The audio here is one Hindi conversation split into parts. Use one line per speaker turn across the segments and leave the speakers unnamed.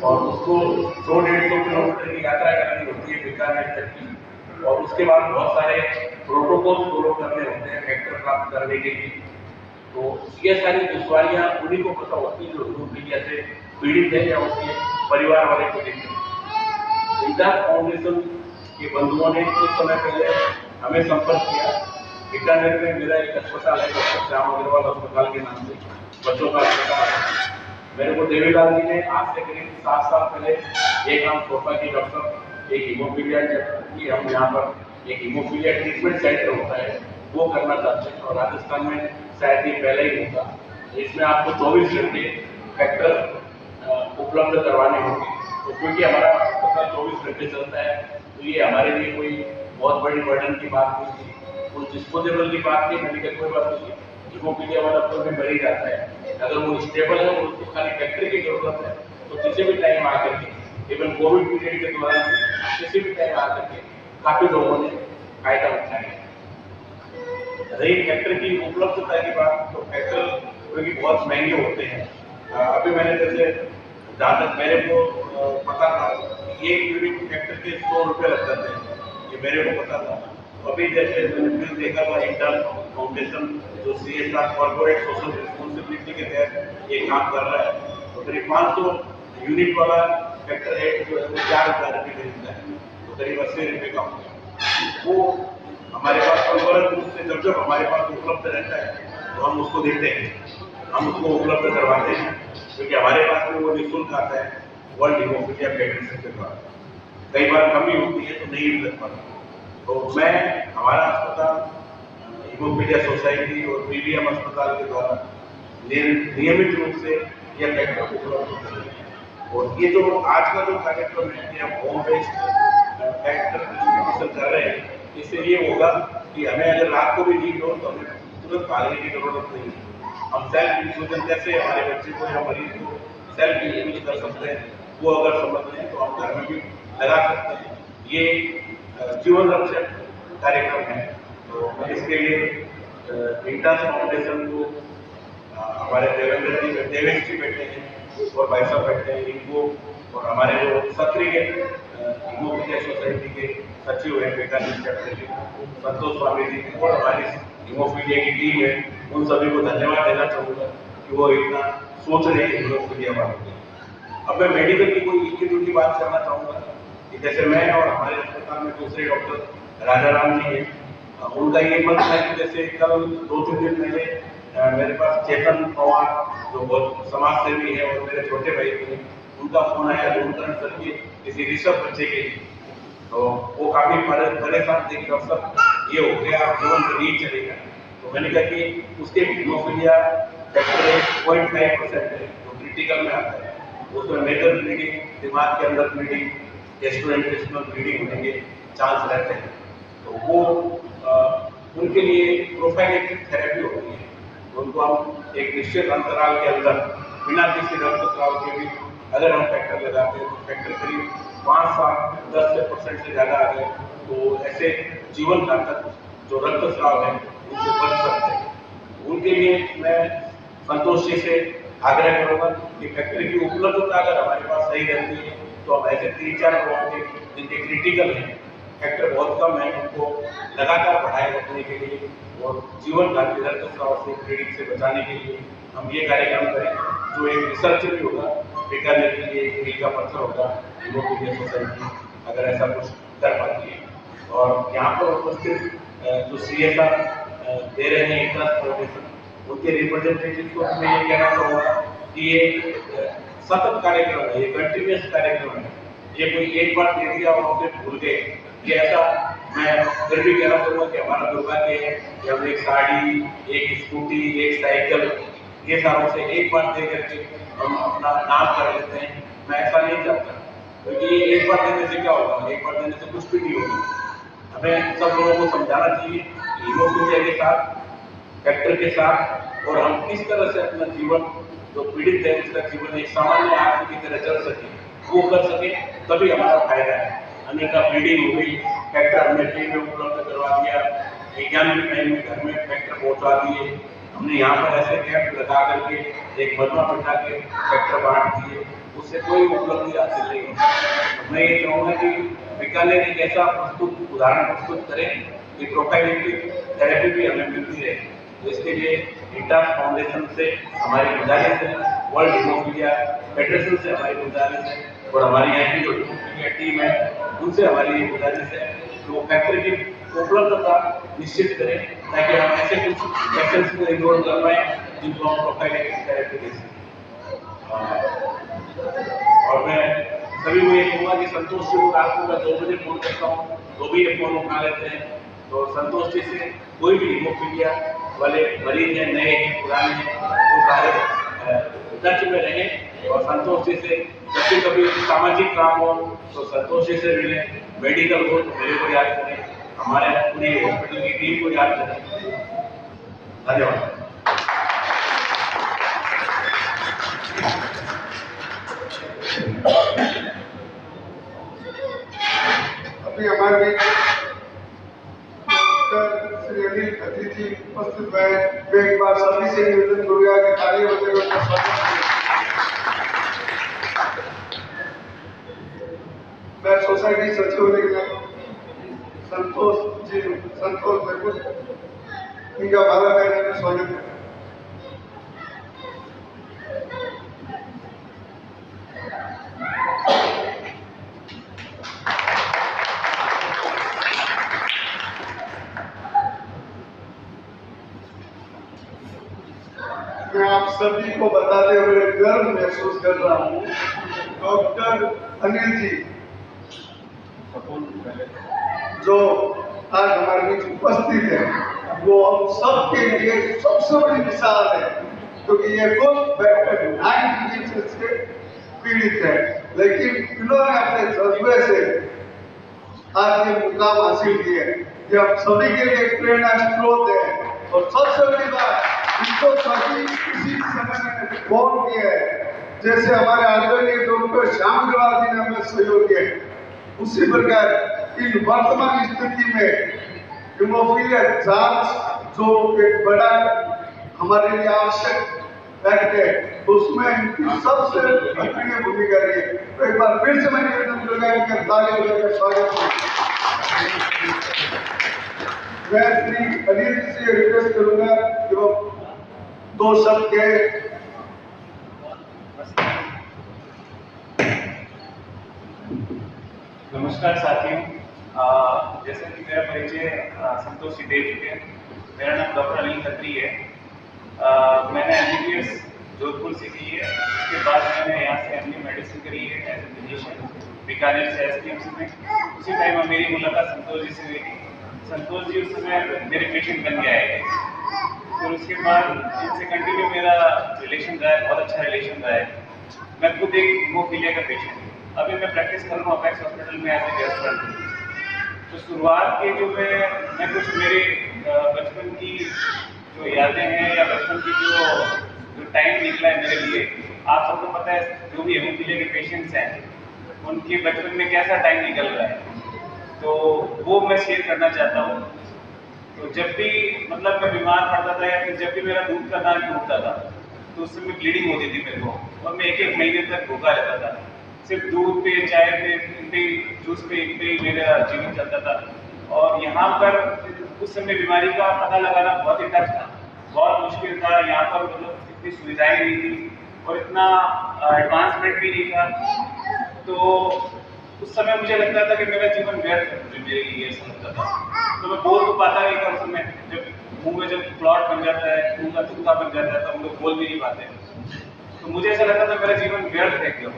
और उसको 100-150 किलोमीटर की यात्रा करनी होती है बीकानेर तक की, और उसके बाद बहुत सारे प्रोटोकॉल फॉलो करने होते हैं ट्रैक्टर प्राप्त करने के लिए। तो ये सारी दुश्वारियां उन्हीं को पता होती है जो हीमोफीलिया से पीड़ित है या उसके परिवार वाले पीड़ित है। इंदास फाउंडेशन के बंधुओं ने कुछ समय पहले हमें संपर्क किया। बीकानेर में मेरा एक अस्पताल है, डॉक्टर श्याम अग्रवाल अस्पताल के नाम से, बच्चों का अस्पताल है। मेरे को देवीलाल जी ने आज से करीब 7 साल पहले एक नाम सौंपा कि डॉक्टर एक हीमोफीलिया की हम यहाँ पर एक हीमोफीलिया ट्रीटमेंट सेंटर होता है वो करना चाहते हैं, और राजस्थान में शायद ये पहले ही होगा। इसमें आपको 24 घंटे फैक्टर उपलब्ध करवाने होंगे। तो क्योंकि हमारा अस्पताल 24 घंटे चलता है तो ये हमारे लिए कोई बहुत बड़ी बर्डन की बात नहीं थी, कोई डिस्पोजेबल की बात नहीं। मैंने कहा कोई बात नहीं, हीमोफीलिया वाला तो में मर ही जाता है, अगर वो स्टेबल है और उसको खाली फैक्टर की जरूरत है तो किसी भी टाइम आकर के, इवन कोविड पीरियड के दौरान किसी भी टाइम आकर के काफी लोगों ने फायदा उठाया। रही फैक्टर की उपलब्धता की बात, तो फैक्टर क्योंकि बहुत महंगे होते हैं। अभी मैंने जैसे जहाँ तक मेरे को पता था एक यूनिट फैक्टर के 100 रुपये लग जाते हैं, ये मेरे को पता था। अभी जैसे मैंने फिर देखा था इंदास फाउंडेशन जो CSR कॉर्पोरेट सोशल रिस्पॉन्सिबिलिटी के तहत ये काम कर रहा है, तो करीब 500 यूनिट वाला फैक्टर है जो 4,000 रुपये खरीदता है, तो करीब 80 रुपये का हो गया। वो हमारे पास अनवरत रूप से जब हमारे पास उपलब्ध रहता है तो हम उसको देते हैं, हम उसको उपलब्ध करवाते हैं, क्योंकि हमारे पास में वो निःशुल्क आता है वर्ल्ड हीमोफीलिया फेडरेशन के द्वारा। कई बार कमी होती है तो नहीं मिल पाता, तो मैं हमारा अस्पताल हीमोफीलिया सोसाइटी और PBM अस्पताल के द्वारा नियमित रूप से यह फैक्टर उपलब्ध होते हैं। और ये जो आज का जो कार्यक्रम है कि हम होम बेस्ड फैक्टर डिस्ट्रीब्यूशन कर रहे हैं, इससे ये होगा कि हमें अगर रात को भी नींद हो तो हमें तुरंत भागने की जरूरत नहीं है। हम सेल्फ इंफ्यूजन कैसे हमारे बच्चे को या मरीज को सेल्फ इंफ्यूज कर सकते हैं, वो अगर समझ लें तो हम घर में भी लगा सकते हैं। ये जीवन रक्षक कार्यक्रम है, तो मैं इसके लिए इंदास फाउंडेशन को हमारे देवेंद्र जी देवेश जी बैठे हैं और भाई साहब बैठे हैं, इनको और हमारे जो सक्रिय हीमोफीलिया सोसाइटी के सचिव है बीकानेर चैप्टर के संतोष स्वामी जी और हमारी हीमोफीलिया की टीम है, उन सभी को धन्यवाद देना चाहूँगा कि वो इतना सोच रहे हैं हीमोफीलिया वालों के। अब मैं मेडिकल की कोई इंस्टीट्यूट की बात करना चाहूँगा कि जैसे मैं और हमारे अस्पताल में दूसरे डॉक्टर राजाराम जी हैं, उनका ये मत है कि जैसे कल 2-3 दिन पहले मेरे पास चेतन पवार जो बहुत समाज सेवी है और मेरे छोटे भाई भी हैं, उनका फोन आया दूरदर्शन सर के किसी ऋषभ बच्चे के लिए, तो वो काफी परेशान थे कि डॉक्टर साहब ये हो गया, जीवन तो नहीं चलेगा। तो मैंने कहा कि उसके हीमोफीलिया फैक्टर 0.5% है जो क्रिटिकल में आता है, उसमें मेजर ब्लीडिंग, दिमाग के अंदर ब्लीडिंग, गैस्ट्रोइंटेस्टिनल ब्लीडिंग होने के चांस रहते हैं। तो वो उनके लिए प्रोफाइलेक्टिक थेरेपी होती है, उनको हम एक निश्चित अंतराल के अंदर बिना किसी रक्तस्राव के भी अगर हम फैक्टर लगाते हैं तो फैक्टर करीब 5-7-10% से ज़्यादा आ गए तो ऐसे जीवन घातक जो रक्तस्राव है उनसे बच सकते हैं। उनके लिए मैं संतोष जी से आग्रह करूँगा कि फैक्टर की उपलब्धता अगर हमारे पास सही रहती है तो हम ऐसे 3-4 लोगों के जिनके क्रिटिकल हैं, फैक्टर बहुत कम है, उनको लगातार बढ़ाए रखने के लिए और जीवन घाती रक्तस्राव से ब्लीडिंग से बचाने के लिए हम ये कार्यक्रम करें, जो एक रिसर्च भी होगा, बीकानेर के लिए एक मील का पत्थर होगा हीमोफीलिया सोसाइटी अगर ऐसा कुछ कर पाती है। और यहाँ पर उपस्थित जो CSR दे रहे हैं इंदास फाउंडेशन, उनके रिप्रेजेंटेटिव को मैं ये कहना चाहूँगा कि ये सतत कार्यक्रम है, ये कंटिन्यूस कार्यक्रम है, ये कोई एक बार दे दिया और फिर भूल गए, ये ऐसा मैं फिर भी कहना चाहूँगा कि हमारा दुर्भाग्य है कि हम एक साड़ी, एक स्कूटी, एक साइकिल, ये सारों से एक बार दे करके हम अपना नाम कर लेते हैं। मैं ऐसा नहीं चाहता, क्योंकि ये एक बार देने से क्या होगा, एक बार देने से कुछ भी नहीं होगा। हमें सब लोगों को समझाना चाहिए कि हीमोफीलिया के साथ, फैक्टर के साथ और हम किस तरह से अपना जीवन जो पीड़ित है उसका जीवन एक सामान्य आदमी की तरह चल सके, वो कर सके, तभी हमारा फायदा है। अन्यथा ब्लीडिंग हो गई, फैक्टर हमने फ्री में उपलब्ध करवा दिया, विज्ञान के टाइम में घर में फैक्टर पहुंचा दिए, हमने यहाँ पर ऐसे कैंप लगा करके एक मजमा बिठा के फैक्टर बांट दिए, उससे कोई उपलब्धि हासिल नहीं होती। मैं ये चाहूँगा कि बीकानेर एक ऐसा उदाहरण प्रस्तुत करें कि प्रोफाइलिटिक थेरेपी भी हमें मिलती रहे। तो इसके लिए इंटास फाउंडेशन से हमारी गुजारिश है, वर्ल्ड हीमोफीलिया फेडरेशन से हमारी गुजारिश है और हमारी यहाँ की जो हीमोफीलिया टीम है उनसे हमारी गुजारिश है कि वो फैक्टर की उपलब्धता निश्चित करें ताकि हम ऐसे कुछ पेशेंट्स को इनरोल कर पाएँ जिनको हम प्रोफाइलिटिक थेरेपी दे सकें। और मैं सभी को ये कहूँगा कि संतोष जी को रात को मैं 2 बजे फोन करता हूँ तो भी ये फोन उठा लेते हैं। तो संतोष जी से कोई भी हीमोफीलिया वाले मरीज हैं, नए हैं, पुराने हैं, वो सारे टच में रहें और संतोष जी से जब भी कभी सामाजिक काम हो तो संतोष जी से मिलें, मेडिकल हो तो मेरे को याद करें, हमारे पूरी हॉस्पिटल की टीम को याद करें। धन्यवाद।
अभी हमारे डॉक्टर श्री अनिल खत्री जी उपस्थित हुए। मैं एक बार सभी से निवेदन करूंगा कि ताली बजाकर उनका स्वागत करें। मैं सोसाइटी सचिव संतोष बिल्कुल इनका बाला करने में स्वागत है। मैं आप सभी को बताते हुए गर्व महसूस कर रहा हूँ, डॉक्टर अनिल जी जो आज हमारे बीच उपस्थित है वो हम सबके लिए सबसे बड़ी मिसाल है, क्योंकि ये खुद डायबिटीज से पीड़ित है, लेकिन इन्होंने अपने जज्बे से आज ये मुकाम हासिल किया। ये हम सभी के लिए प्रेरणा स्रोत है। और सबसे बड़ी बात, इनको सभी किसी समय मैंने फोन किया है, जैसे हमारे आदरणीय डॉक्टर श्याम अग्रवाल जी ने हमें सहयोग किया, उसी प्रकार इन वर्तमान स्थिति में हीमोफीलिया जांच जो एक बड़ा हमारे लिए आवश्यक फैक्ट है, उसमें इनकी सबसे अग्रणी भूमिका रही है। तो एक बार फिर से मैं निवेदन करूंगा इनके ताली बजाकर स्वागत करूं। मैं श्री अनिल जी से रिक्वेस्ट करूंगा कि वो 2 शब्द के
नमस्कार साथियों, जैसे कि मेरा परिचय संतोष जी दे चुके हैं। मेरा नाम डॉक्टर अनिल खत्री है। मैंने MBBS जोधपुर से की है। उसके बाद मैंने यहाँ से MD मेडिसिन करी है एज ए फिजिशियन बीकानेर से SPMC में। उसी टाइम मेरी मुलाकात संतोष जी से हुई थी। संतोष जी उस समय मेरे पेशेंट बन के आए थे। फिर उसके बाद इनसे कंटिन्यू मेरा रिलेशन रहा है, बहुत अच्छा रिलेशन रहा है। मैं खुद एक हीमोफीलिया का पेशेंट हूँ। अभी मैं प्रैक्टिस कर रहा हूँ अपेक्स हॉस्पिटल में एज ए गेस्ट। तो शुरुआत के जो मैं कुछ मेरे बचपन की जो यादें हैं या बचपन की जो टाइम निकला है मेरे लिए, आप सबको पता है जो भी हीमोफीलिया के पेशेंट्स हैं उनके बचपन में कैसा टाइम निकल रहा है, तो वो मैं शेयर करना चाहता हूँ। तो जब भी मतलब मैं बीमार पड़ता था या फिर जब भी मेरा दूध का दान टूटता था तो उस समय ब्लीडिंग होती थी मेरे को, और मैं 1-1 महीने तक भूखा रहता था। सिर्फ दूध पे, चाय पे, जूस पे ही मेरा जीवन चलता था। और यहाँ पर उस समय बीमारी का पता लगाना बहुत ही टफ था, बहुत मुश्किल था। यहाँ पर मतलब इतनी सुविधाएं नहीं थी और इतना एडवांसमेंट भी नहीं था। तो उस समय मुझे लगता था कि मेरा जीवन व्यर्थ है, मुझे मेरे लिए ऐसा लगता था। तो मैं बोल तो पाता नहीं था उस समय, जब मुंह में जब क्लॉट बन जाता है, मुंह का थूका बन जाता है, तो हम लोग बोल भी नहीं पाते। तो मुझे ऐसा लगता था मेरा जीवन व्यर्थ है क्यों।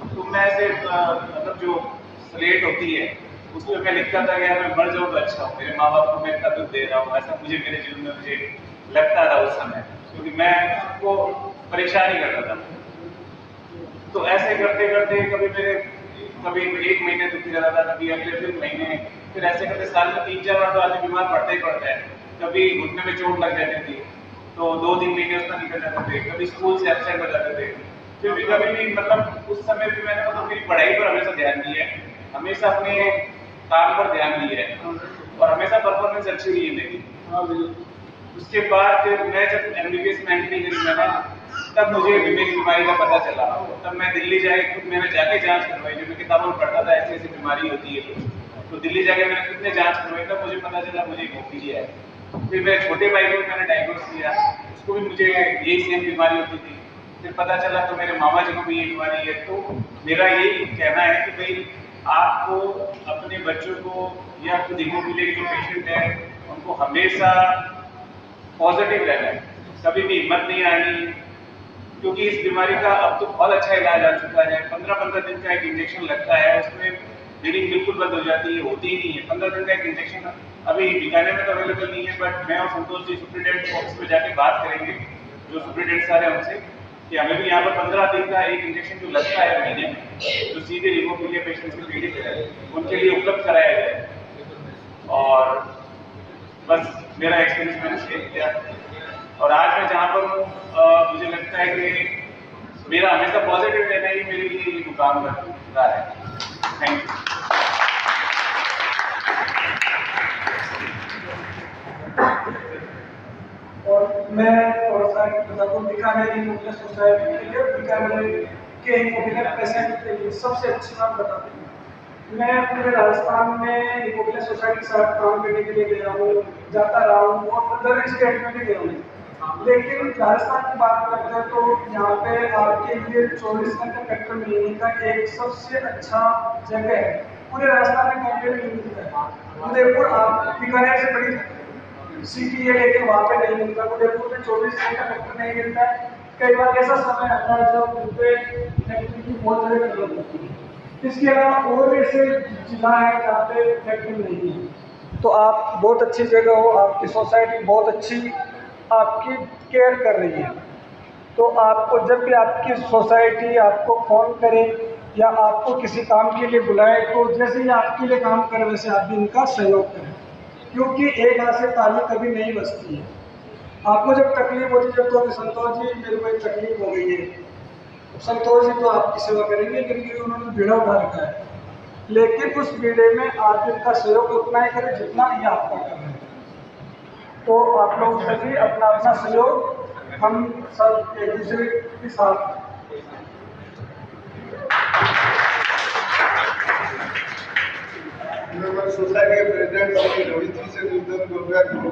तो मैं ऐसे मतलब जो स्लेट होती है उसमें मैं लिखता था कि यार मैं मर जाऊँ तो अच्छा हो, मेरे माँ बाप को मैं इतना दुख दे रहा हूँ, ऐसा मुझे मेरे जीवन में मुझे लगता था उस समय, क्योंकि मैं सबको परेशान ही करता था। तो ऐसे करते करते कभी 1 महीने दुखी रहता था, कभी अगले फिर महीने, फिर ऐसे करते साल में 3-4 बार तो आदमी बीमार पड़ता ही पड़ता है। कभी घुटने में चोट लग जाती थी तो 2-3 महीने उसका निकल जाते थे, कभी स्कूल से एब्सेंट हो जाते थे। फिर भी कभी भी मतलब उस समय भी मैंने मतलब मेरी पढ़ाई पर हमेशा ध्यान दिया है, हमेशा अपने काम पर ध्यान दिया है और हमेशा परफॉर्मेंस अच्छी रही है मेरी। उसके बाद फिर मैं जब MBBS में एंट्री करी मैंने, तब मुझे मेरी बीमारी का पता चला। तब मैं दिल्ली जाके खुद मैंने जाके जांच करवाई, जो मैं किताबों में पढ़ता था ऐसी ऐसी बीमारी होती है तो दिल्ली जाके मैंने खुद ने जांच करवाई, तब मुझे पता चला मुझे हीमोफीलिया है। फिर मेरे छोटे भाई को मैंने डायग्नोस किया, उसको भी मुझे यही सेम बीमारी होती थी। फिर पता चला तो मेरे मामा जी को भी ये बीमारी है। तो मेरा यही कहना है कि भाई आपको अपने बच्चों को या खुद हीमोफीलिया के जो पेशेंट है उनको हमेशा पॉजिटिव रहना है, कभी भी हिम्मत नहीं आनी, क्योंकि इस बीमारी का अब तो बहुत अच्छा इलाज आ चुका है। 15-15 दिन का एक इंजेक्शन लगता है, उसमें ब्लीडिंग बिल्कुल बंद हो जाती है, होती ही नहीं है। 15 दिन का एक इंजेक्शन अभी बीकानेर में तो अवेलेबल नहीं है, बट मैं और संतोष जी सुप्रिटेंडेंट ऑफिस में जाके बात करेंगे, जो सुप्रिटेंडेंट सारे उनसे, कि हमें भी यहाँ पर 15 दिन का एक इंजेक्शन जो लगता है महीने में, जो सीधे हीमोफीलिया पेशेंट्स के पीड़ित है उनके लिए उपलब्ध कराया जाए। और बस मेरा एक्सपीरियंस मैंने शेयर किया, और आज मैं जहाँ पर हूँ मुझे लगता है कि मेरा हमेशा पॉजिटिव रहना ही मेरे लिए ये मुकाम रहा है। Thank you.
और मैं थोड़ा सा बता दूँ, बीकानेर हीमोफीलिया सोसाइटी के लिए, बीकानेर के हीमोफीलिया पेशेंट के लिए सबसे अच्छी बात बताती हूँ। मैं पूरे राजस्थान में हीमोफीलिया सोसाइटी के साथ काम करने के लिए गया हूँ, जाता रहा हूँ, और अदर स्टेट में भी गया हूँ। लेकिन राजस्थान की बात करते हैं तो यहाँ पे आपके लिए 24 घंटे पेट्रोल मिलने का एक सबसे अच्छा जगह है। पूरे राजस्थान में कहीं पे भी नहीं मिलता है। उदयपुर आप बीकानेर से बड़ी सिटी है, लेकिन वहाँ पे नहीं मिलता। उदयपुर में 24 घंटे पेट्रोल नहीं मिलता है। कई बार ऐसा समय आता है जब उनपे फैक्ट्री की बहुत ज़्यादा जरूरत होती है। इसके अलावा और भी ऐसे जिला है जहाँ पे फैक्ट्री नहीं है। तो आप बहुत अच्छी जगह हो, आपकी सोसाइटी बहुत अच्छी आपकी केयर कर रही है। तो आपको जब भी आपकी सोसाइटी आपको फ़ोन करे या आपको किसी काम के लिए बुलाए, तो जैसे ही आपके लिए काम करे वैसे आप भी इनका सहयोग करें, क्योंकि एक हाथ से ताली कभी नहीं बजती है। आपको जब तकलीफ होती है, जब तो संतोष जी मेरे को एक तकलीफ हो गई है, संतोष जी तो आपकी सेवा करेंगे क्योंकि उन्होंने बीड़ा उठा रखा है, लेकिन उस बीड़े में आप इनका सहयोग उतना ही करें जितना ये आपका कर रहे हैं। तो आप लोग सभी अपना अपना सहयोग हम सब एक दूसरे के साथ
सोसाइटी के प्रेसिडेंट श्री रवि जी से निवेदन करूंगा